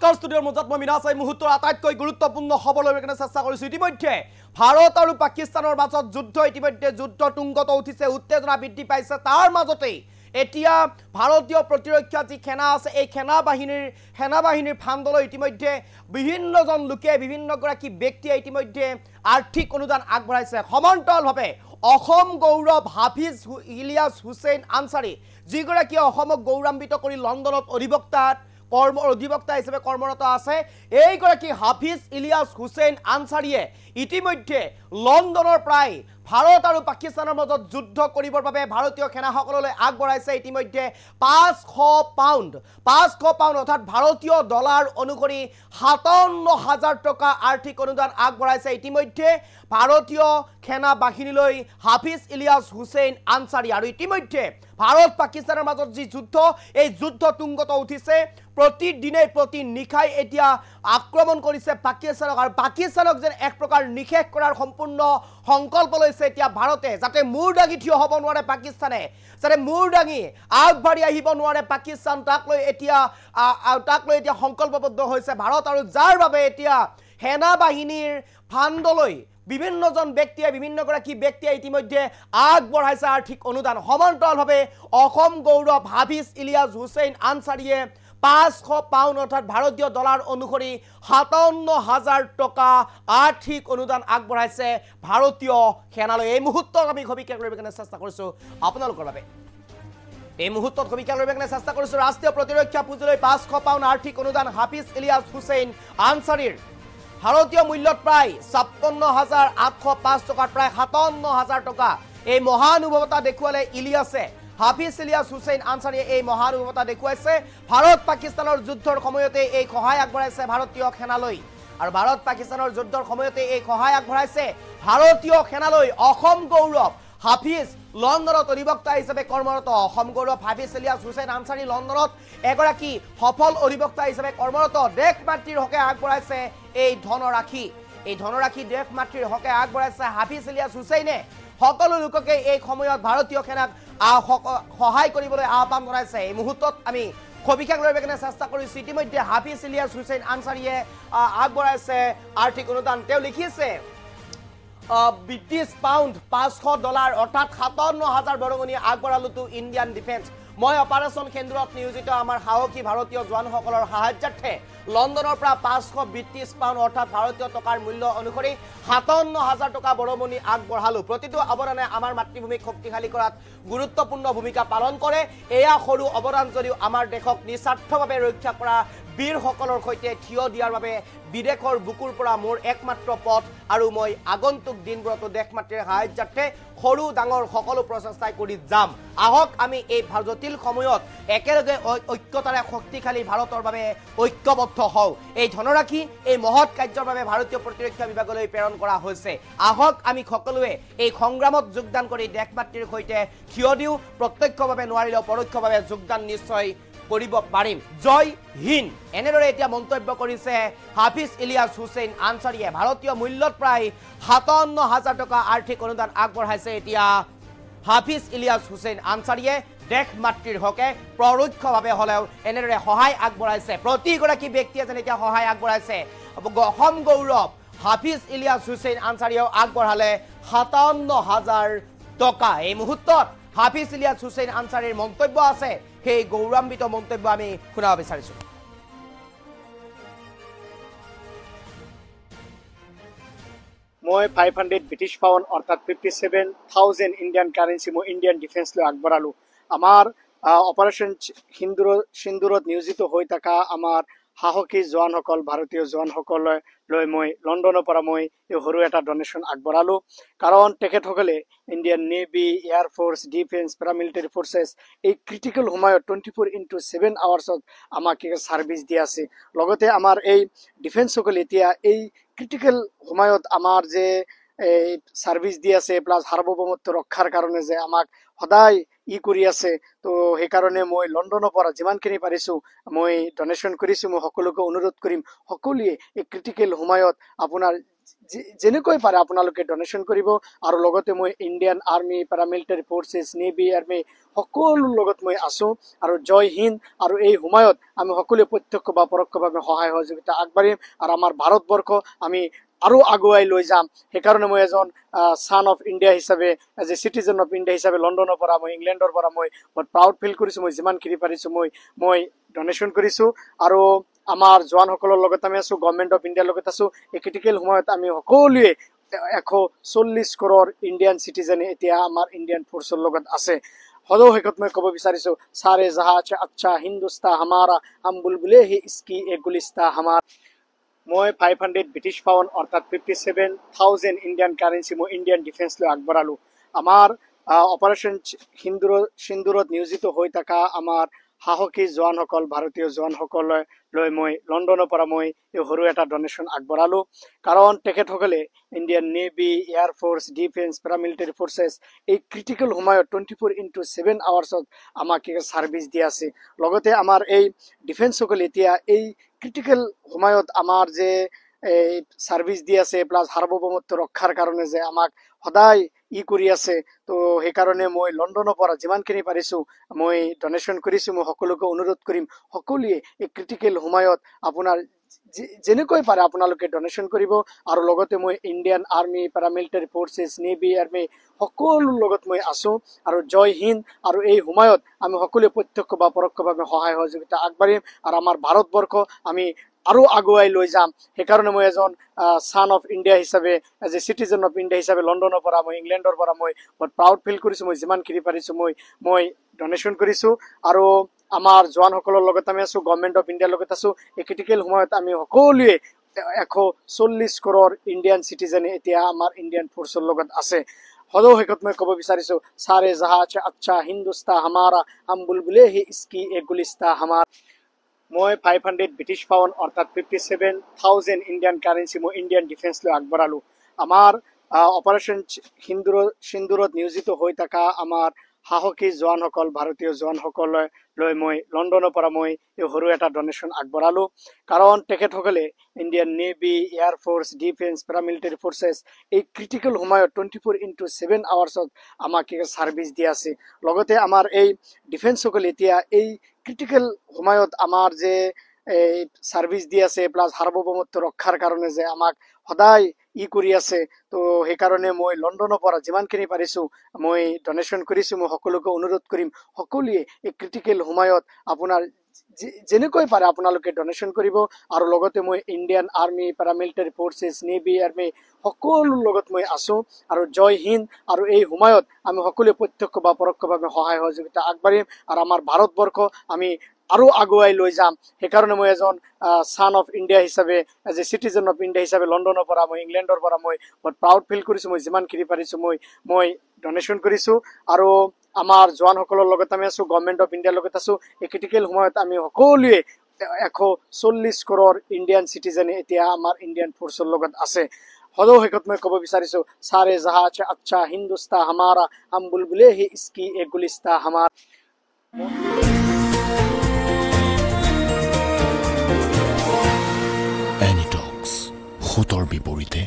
নমস্কাৰ ষ্টুডিঅ'ৰ মাজত মই মিনাছ এই মুহূৰ্তৰ আটাইতকৈ গুৰুত্বপূৰ্ণ খবৰ লৈ কেনে চেষ্টা কৰিছো ইতিমধ্যে ভাৰত আৰু পাকিস্তানৰ মাজত যুদ্ধ ইতিমধ্যে যুদ্ধ তুংগত উঠিছে উত্তেজনা বৃদ্ধি পাইছে তাৰ মাজতে এতিয়া ভাৰতীয় প্ৰতিৰক্ষা যি সেনা আছে এই সেনাবাহিনীৰ ফাণ্ডলৈ ইতিমধ্যে বিভিন্নজন লোকে বিভিন্নগৰাকী ব্যক্তিয়ে ইতিমধ্যে আৰ্থিক অনুদান আগবঢ়াইছে সমান্তৰালভাৱে অসম গৌৰৱ হাফিজ ইলিয়াছ হুছেইন আনসাৰী যিগৰাকী অসমক গৌৰৱান্বিত কৰি লণ্ডনত অধিবক্তা হিচাপে কৰ্মৰত আছে এইগৰাকী হাফিজ ইলিয়াছ হুছেইন আনসাৰীয়ে ইতিমধ্যে লণ্ডনৰ প্ৰায় ভাৰত আৰু পাকিস্তানৰ মাজত যুদ্ধ কৰিবৰ বাবে ভাৰতীয় সেনাসকললৈ আগবঢ়াইছে ইতিমধ্যে 500 পাউণ্ড অৰ্থাৎ ভাৰতীয় ডলাৰ অনুসৰি 57,000 টকা আৰ্থিক অনুদান আগবঢ়াইছে ইতিমধ্যে ভাৰতীয় সেনা বাহিনীলৈ হাফিজ ইলিয়াছ হুছেইন আনসাৰী আৰু ইতিমধ্যে ভাৰত পাকিস্তানৰ মাজত যি যুদ্ধ এই যুদ্ধ তুংগত উঠিছে প্ৰতিদিনে প্ৰতি নিখাই এতিয়া আক্ৰমণ কৰিছে পাকিস্তানক আৰু পাকিস্তানক যেন এক প্ৰকাৰ নিষেধ কৰাৰ সম্পূৰ্ণ সংকল্প লৈছে এতিয়া ভাৰতে যাতে মূৰ দাঙি থিয় হ'ব নোৱাৰে পাকিস্তানে যাতে মূৰ দাঙি আগবাঢ়ি আহিব নোৱাৰে পাকিস্তান তাক লৈ এতিয়া সংকল্পবদ্ধ হৈছে ভাৰত আৰু যাৰ বাবে এতিয়া সেনা বাহিনীৰ ফাণ্ডলৈ বিভিন্নজন ব্যক্তিয়ে বিভিন্নগৰাকী ব্যক্তিয়ে ইতিমধ্যে আগবঢ়াইছে আৰ্থিক অনুদান সমান্তৰালভাৱে অসম গৌৰৱ হাফিজ ইলিয়াছ হুছেইন আনসাৰীয়ে 500 পাউণ্ড অৰ্থাৎ ভাৰতীয় ডলাৰ অনুসৰি 57,000 টকা আৰ্থিক অনুদান আগবঢ়াইছে ভাৰতীয় সেনালৈ এই মুহূৰ্তত আমি সবিশেষ লৈ কেনে চেষ্টা কৰিছো আপোনালোকৰ বাবে এই মুহূৰ্তত সবিশেষ লৈ কেনে চেষ্টা কৰিছো ৰাষ্ট্ৰীয় প্ৰতিৰক্ষা পুঁজিলৈ 500 পাউণ্ড আৰ্থিক অনুদান হাফিজ ইলিয়াছ হুছেইন আনসাৰীৰ ভাৰতীয় মূল্যত প্ৰায় 56,805 টকাৰ প্ৰায় 57,000 টকা এই মহানুভৱতা দেখুৱালে ইলিয়াছে হাফিজ ইলিয়াছ হুছেইন আনসাৰীয়ে এই মহানুভৱতা দেখুৱাইছে ভাৰত পাকিস্তানৰ যুদ্ধৰ সময়তে এই সহায় আগবঢ়াইছে ভাৰতীয় সেনালৈ আৰু ভাৰত পাকিস্তানৰ যুদ্ধৰ সময়তে এই সহায় আগবঢ়াইছে ভাৰতীয় সেনালৈ অসম গৌৰৱ হাফিজ লণ্ডনত অধিবক্তা হিচাপে কৰ্মৰত অসম গৌৰৱ হাফিজ ইলিয়াছ হুছেইন আনসাৰী লণ্ডনত এগৰাকী সফল অধিবক্তা হিচাপে কৰ্মৰত দেশ মাতৃৰ হকে আগবঢ়াইছে এই ধনৰাশি দেশ মাতৃৰ হকে আগবঢ়াইছে হাফিজ ইলিয়াছ হুছেইনে সকলো লোককে এই সময়ত ভাৰতীয় সেনাক সহায় কৰিবলৈ আহ্বান জনাইছে এই মুহূৰ্তত আমি সবিশেষ লৈ কেনে চেষ্টা কৰিছো ইতিমধ্যে হাফিজ ইলিয়াছ হুছেইন আনসাৰীয়ে আগবঢ়াইছে আৰ্থিক অনুদান তেওঁ লিখিছে ব্ৰিটিছ পাউণ্ড 500 ডলাৰ অৰ্থাৎ 57,000 বৰঙণি আগবঢ়ালো টু ইণ্ডিয়ান ডিফেন্স মই অপাৰেশ্যন কেন্দ্ৰত নিয়োজিত আমাৰ সাহসী ভাৰতীয় জোৱানসকলৰ সাহায্যাৰ্থে লণ্ডনৰ পৰা 500 ব্ৰিটিছ পাউণ্ড অৰ্থাৎ ভাৰতীয় টকাৰ মূল্য অনুসৰি 57,000 টকা বৰঙণি আগবঢ়ালো প্ৰতিটো অৱদানে আমাৰ মাতৃভূমিক শক্তিশালী কৰাত গুৰুত্বপূৰ্ণ ভূমিকা পালন কৰে এয়া সৰু অৱদান যদিও আমাৰ দেশক নিস্বাৰ্থভাৱে ৰক্ষা কৰা বীৰসকলৰ সৈতে থিয় দিয়াৰ বাবে বিদেশৰ বুকুৰ পৰা মোৰ একমাত্ৰ পথ আৰু মই আগন্তুক দিনবোৰতো দেশ মাতৃৰ সাহায্যাৰ্থে সৰু ডাঙৰ সকলো প্ৰচেষ্টাই কৰি যাম আহক আমি এই জটিল সময়ত একেলগে ঐক্যতাৰে শক্তিশালী ভাৰতৰ বাবে ঐক্যবদ্ধ হওঁ এই ধনৰাশি এই মহৎ কাৰ্যৰ বাবে ভাৰতীয় প্ৰতিৰক্ষা বিভাগলৈ প্ৰেৰণ কৰা হৈছে আহক আমি সকলোৱে এই সংগ্ৰামত যোগদান কৰি দেশ মাতৃৰ সৈতে থিয় দিওঁ প্ৰত্যক্ষভাৱে নোৱাৰিলেও পৰোক্ষভাৱে যোগদান নিশ্চয় কৰিব পাৰিম জয় হিন্দ এনেদৰে এতিয়া মন্তব্য কৰিছে হাফিজ ইলিয়াছ হুছেইন আনসাৰীয়ে ভাৰতীয় মূল্যত প্ৰায় 57,000 টকা আৰ্থিক অনুদান আগবঢ়াইছে এতিয়া হাফিজ ইলিয়াছ হুছেইন আনসাৰীয়ে দেশ মাতৃৰ হকে পৰোক্ষভাৱে হলেও এনেদৰে সহায় আগবঢ়াইছে প্ৰতিগৰাকী ব্যক্তিয়ে যেন এতিয়া সহায় আগবঢ়াইছে অসম গৌৰৱ হাফিজ ইলিয়াছ হুছেইন আনসাৰীয়েও আগবঢ়ালে 57,000 টকা এই মুহূৰ্তত হাফিজ ইলিয়াছ হুছেইন আনসাৰীৰ মন্তব্য আছে সেই গৌৰৱান্বিত মন্তব্য আমি শুনাব বিচাৰিছো মই 500 ব্ৰিটিছ পাউণ্ড অৰ্থাৎ 57,000 ইণ্ডিয়ান কাৰেন্সি মই ইণ্ডিয়ান ডিফেন্সলৈ আগবঢ়ালো আমাৰ অপাৰেশ্যন সিন্দুৰত নিয়োজিত হৈ থকা আমাৰ সাহসী জোৱানসকল ভাৰতীয় জোৱানসকললৈ মই লণ্ডনৰ পৰা মই এই সৰু এটা ডনেশ্যন আগবঢ়ালো কাৰণ তেখেতসকলে Indian navy air force defence paramilitary forces এই ক্ৰিটিকেল সময়ত 24/7 আৱাৰ্ছত আমাক ছাৰ্ভিচ দি আছে লগতে আমাৰ এই ডিফেন্সসকলে এতিয়া এই ক্ৰিটিকেল সময়ত আমাৰ যে ছাৰ্ভিচ দি আছে প্লাছ সাৰ্বভৌমত্ব ৰক্ষাৰ কাৰণে যে আমাক সদায় কৰি আছে তো সেইকাৰণে মই লণ্ডনৰ পৰা যিমানখিনি পাৰিছো মই ডনেশ্যন কৰিছো মই সকলোকে অনুৰোধ কৰিম সকলোৱে এই ক্ৰিটিকেল সময়ত আপোনাৰ যেনেকৈ পাৰে আপোনালোকে ডনেশ্যন কৰিব আৰু লগতে মই Indian army paramilitary forces navy army সকলো লগত মই আছো আৰু জয় হিন্দ আৰু এই সময়ত আমি সকলোৱে প্ৰত্যক্ষ বা পৰোক্ষভাৱে সহায় সহযোগিতা আগবাঢ়িম আৰু আমাৰ ভাৰতবৰ্ষ আমি আৰু আগুৱাই লৈ যাম সেইকাৰণে মই এজন সান অফ ইণ্ডিয়া হিচাপে as a citizen of India হিচাপে লণ্ডনৰ পৰা মই ইংলেণ্ডৰ পৰা মই বহুত প্ৰাউড ফিল কৰিছোঁ মই যিমানখিনি পাৰিছোঁ মই ডনেশ্যন কৰিছোঁ আৰু আমাৰ জোৱানসকলৰ লগত আমি আছো গভৰ্ণমেণ্ট অফ ইণ্ডিয়াৰ লগত আছো এই ক্ৰিটিকেল সময়ত আমি সকলোৱে 140 কৰোৰ ইণ্ডিয়ান চিটিজেনে এতিয়া আমাৰ ইণ্ডিয়ান ফ'ৰ্চৰ লগত আছে সদৌ শেষত মই ক'ব বিচাৰিছোঁ সাৰে জাহা আচ্ছা হিন্দুস্তা হামাৰা হাম বুলবুলে হি ইসকি এক গুলিস্তা হামাৰা মই 500 ব্ৰিটিছ পাউণ্ড অৰ্থাৎ 57,000 ইণ্ডিয়ান কাৰেঞ্চি মই ইণ্ডিয়ান ডিফেন্স লৈ আগবঢ়ালোঁ আমাৰ অপাৰেশ্যন সিন্দুৰত নিয়োজিত হৈ থকা আমাৰ সাহসী জোৱানসকল ভাৰতীয় জোৱানসকললৈ মই লণ্ডনৰ পৰা মই এই সৰু এটা ডনেশ্যন আগবঢ়ালোঁ কাৰণ তেখেতসকলে Indian navy air force defence paramilitary forces এই ক্ৰিটিকেল সময়ত 24/7 আৱাৰ্ছত আমাক ছাৰ্ভিচ দি আছে লগতে আমাৰ এই ডিফেন্সসকলে এতিয়া এই ক্ৰিটিকেল সময়ত আমাৰ যে এই ছাৰ্ভিচ দি আছে প্লাছ সাৰ্বভৌমত্ব ৰক্ষাৰ কাৰণে যে আমাক সদায় কৰি আছে তো সেইকাৰণে মই লণ্ডনৰ পৰা যিমানখিনি পাৰিছোঁ মই ডনেশ্যন কৰিছোঁ মই সকলোকে অনুৰোধ কৰিম সকলোৱে এই ক্ৰিটিকেল সময়ত আপোনাৰ যেনেকৈ পাৰে আপোনালোকে ডনেশ্যন কৰিব আৰু লগতে মই Indian army paramilitary forces navy army সকলো লগত মই আছোঁ আৰু জয় হিন্দ আৰু এই সময়ত আমি সকলোৱে প্ৰত্যক্ষ বা পৰোক্ষভাৱে সহায় সহযোগিতা আগবাঢ়িম আৰু আমাৰ ভাৰতবৰ্ষ আমি আৰু আগুৱাই লৈ যাম সেইকাৰণে মই এজন সান অফ ইণ্ডিয়া হিচাপে as a citizen of India হিচাপে লণ্ডনৰ পৰা মই ইংলেণ্ডৰ পৰা মই বহুত প্ৰাউড ফিল কৰিছোঁ মই যিমানখিনি পাৰিছোঁ মই ডনেশ্যন কৰিছোঁ আৰু আমাৰ জোৱানসকলৰ লগত আমি আছো গভৰ্ণমেণ্ট অফ ইণ্ডিয়াৰ লগত আছো এই ক্ৰিটিকেল সময়ত আমি সকলোৱে 140 কৰোৰ ইণ্ডিয়ান চিটিজেনে এতিয়া আমাৰ ইণ্ডিয়ান ফ'ৰ্চৰ লগত আছে সদৌ শেষত মই ক'ব বিচাৰিছোঁ সাৰে জাহা আচ্ছা হিন্দুস্তা হামাৰা হাম বুলবুলে হি ইসকি এক গুলিস্তা হামাৰা মই 500 ব্ৰিটিছ পাউণ্ড অৰ্থাৎ 57,000 ইণ্ডিয়ান কাৰেঞ্চি মই ইণ্ডিয়ান ডিফেন্স লৈ আগবঢ়ালোঁ আমাৰ অপাৰেশ্যন সিন্দুৰত নিয়োজিত হৈ থকা আমাৰ সাহসী জোৱানসকল ভাৰতীয় জোৱানসকললৈ মই লণ্ডনৰ পৰা মই এই সৰু এটা ডনেশ্যন আগবঢ়ালোঁ কাৰণ তেখেতসকলে Indian navy air force defence paramilitary forces এই ক্ৰিটিকেল সময়ত 24/7 আৱাৰ্ছত আমাক ছাৰ্ভিচ দি আছে লগতে আমাৰ এই ডিফেন্সসকলে এতিয়া এই ক্ৰিটিকেল সময়ত আমাৰ যে এই ছাৰ্ভিচ দি আছে প্লাছ সাৰ্বভৌমত্ব ৰক্ষাৰ কাৰণে যে আমাক সদায় কৰি আছে তো সেইকাৰণে মই লণ্ডনৰ পৰা যিমানখিনি পাৰিছোঁ মই ডনেশ্যন কৰিছোঁ মই সকলোকে অনুৰোধ কৰিম সকলোৱে এই ক্ৰিটিকেল সময়ত আপোনাৰ যেনেকৈ পাৰে আপোনালোকে ডনেশ্যন কৰিব আৰু লগতে মই Indian army paramilitary forces navy army সকলো লগত মই আছোঁ আৰু জয় হিন্দ আৰু এই সময়ত আমি সকলোৱে প্ৰত্যক্ষ বা পৰোক্ষভাৱে সহায় সহযোগিতা আগবাঢ়িম আৰু আমাৰ ভাৰতবৰ্ষ আমি আৰু আগুৱাই লৈ যাম সেইকাৰণে মই এজন সান অফ ইণ্ডিয়া হিচাপে as a citizen of India হিচাপে লণ্ডনৰ পৰা মই ইংলেণ্ডৰ পৰা মই বহুত প্ৰাউড ফিল কৰিছোঁ মই যিমানখিনি পাৰিছোঁ মই ডনেশ্যন কৰিছোঁ আৰু আমাৰ জোৱানসকলৰ লগত আমি আছো গভৰ্ণমেণ্ট অফ ইণ্ডিয়াৰ লগত আছো এই ক্ৰিটিকেল সময়ত আমি সকলোৱে 140 কৰোৰ ইণ্ডিয়ান চিটিজেনে এতিয়া আমাৰ ইণ্ডিয়ান ফ'ৰ্চৰ লগত আছে সদৌ শেষত মই ক'ব বিচাৰিছোঁ সাৰে জাহা আচ্ছা হিন্দুস্তা হামাৰা হাম বুলবুলে হি ইসকি এক গুলিস্তা হামাৰা এনিটক্স, সুতৰ বিপৰীতে